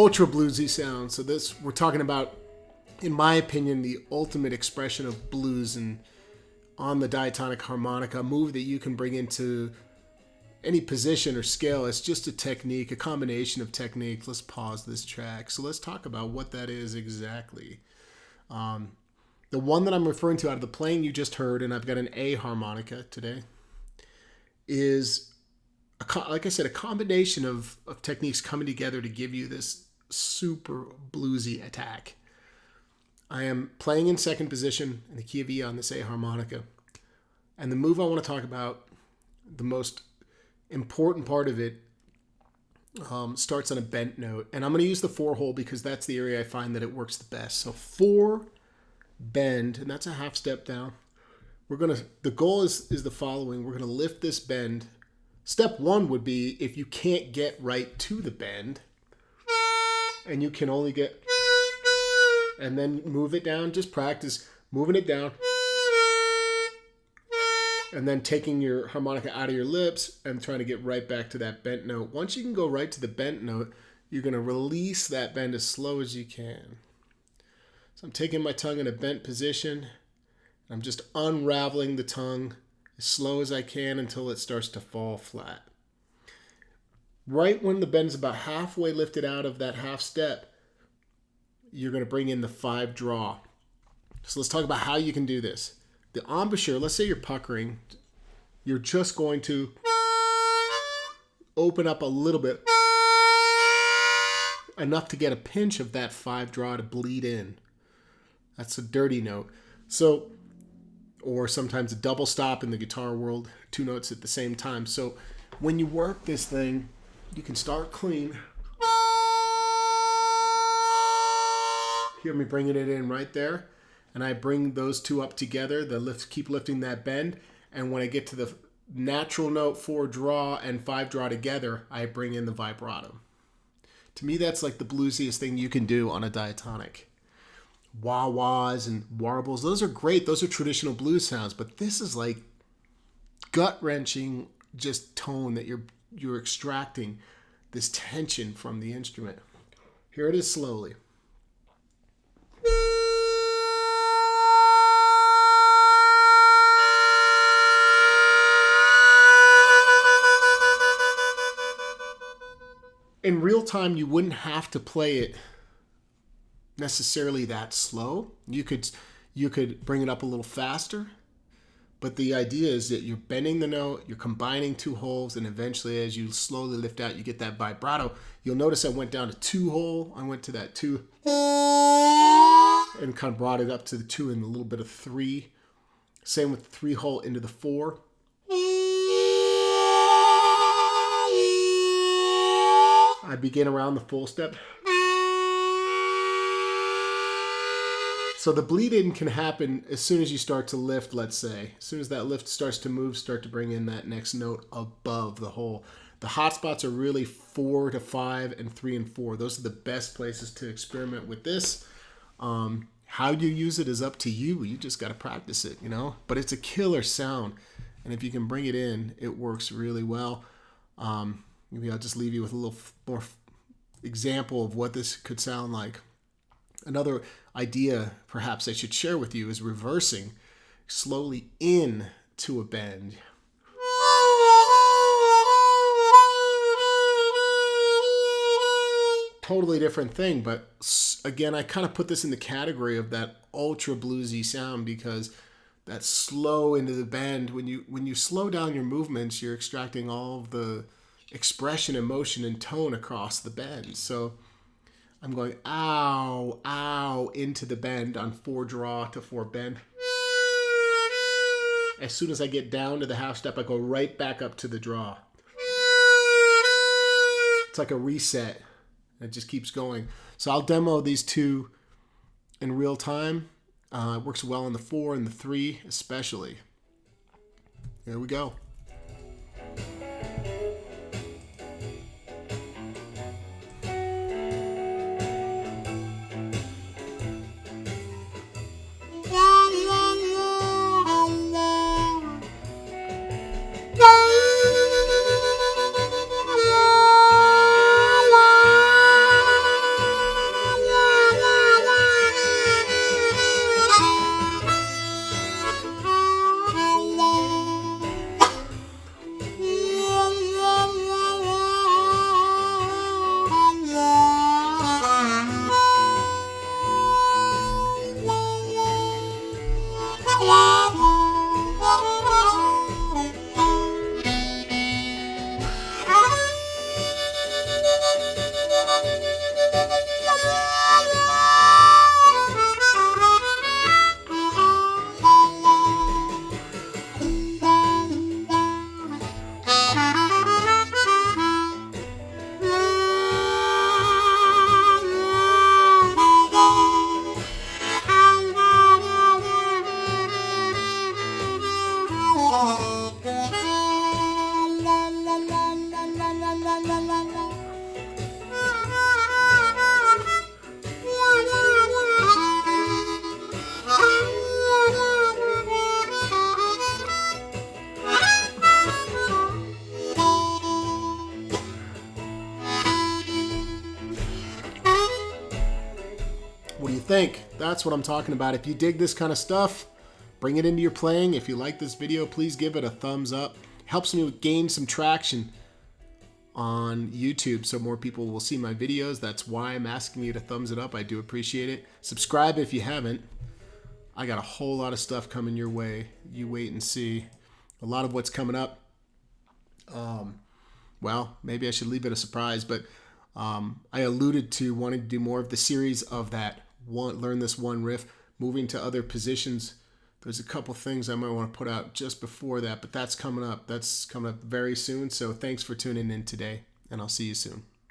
ultra bluesy sound. So this, we're talking about, in my opinion, the ultimate expression of blues and on the diatonic harmonica, a move that you can bring into any position or scale. It's just a technique, a combination of techniques. Let's pause this track. So let's talk about what that is exactly. The one that I'm referring to out of the playing you just heard, and I've got an A harmonica today, is, like I said, a combination of techniques coming together to give you this super bluesy attack. I am playing in second position in the key of E on this A harmonica. And the move I want to talk about, the most important part of it, starts on a bent note. And I'm going to use the 4-hole because that's the area I find that it works the best. So 4, bend, and that's a half step down. The goal is the following. We're going to lift this bend. Step 1 would be if you can't get right to the bend, and you can only get, and then move it down. Just practice moving it down and then taking your harmonica out of your lips and trying to get right back to that bent note. Once you can go right to the bent note, you're going to release that bend as slow as you can. So I'm taking my tongue in a bent position. I'm just unraveling the tongue as slow as I can until it starts to fall flat. Right when the bend is about halfway lifted out of that half step, you're going to bring in the 5 draw. So let's talk about how you can do this. The embouchure, let's say you're puckering, you're just going to open up a little bit, enough to get a pinch of that 5 draw to bleed in. That's a dirty note. So, or sometimes a double stop in the guitar world, 2 notes at the same time. So when you work this thing, you can start clean. Hear me bringing it in right there. And I bring those 2 up together. Keep lifting that bend. And when I get to the natural note 4 draw and 5 draw together, I bring in the vibrato. To me, that's like the bluesiest thing you can do on a diatonic. Wah-wahs and warbles, those are great. Those are traditional blues sounds. But this is like gut-wrenching just tone that you're extracting this tension from the instrument. Here it is slowly. In real time, you wouldn't have to play it necessarily that slow. You could bring it up a little faster, but the idea is that you're bending the note, you're combining 2 holes, and eventually as you slowly lift out, you get that vibrato. You'll notice I went down to 2-hole. I went to that 2 and kind of brought it up to the 2 and a little bit of 3. Same with 3-hole into the 4. I begin around the full step. So the bleed in can happen as soon as you start to lift, let's say. As soon as that lift starts to move, start to bring in that next note above the hole. The hot spots are really 4 to 5 and 3 and 4. Those are the best places to experiment with this. How you use it is up to you. You just got to practice it, But it's a killer sound. And if you can bring it in, it works really well. Maybe I'll just leave you with a little more example of what this could sound like. Another idea perhaps I should share with you is reversing slowly in to a bend. Totally different thing, but again, I kind of put this in the category of that ultra bluesy sound because that slow into the bend, when you slow down your movements, you're extracting all of the expression, emotion, and tone across the bend. So I'm going ow, ow into the bend on 4 draw to 4 bend. As soon as I get down to the half step, I go right back up to the draw. It's like a reset. It just keeps going. So I'll demo these 2 in real time. It works well on the 4 and the 3 especially. Here we go. What do you think? That's what I'm talking about. If you dig this kind of stuff, bring it into your playing. If you like this video, please give it a thumbs up. Helps me gain some traction on YouTube so more people will see my videos. That's why I'm asking you to thumbs it up. I do appreciate it. Subscribe if you haven't. I got a whole lot of stuff coming your way. You wait and see. A lot of what's coming up. Well, maybe I should leave it a surprise, but I alluded to wanting to do more of the series of that one, learn this one riff, moving to other positions. There's a couple things I might want to put out just before that, but that's coming up. That's coming up very soon. So thanks for tuning in today, and I'll see you soon.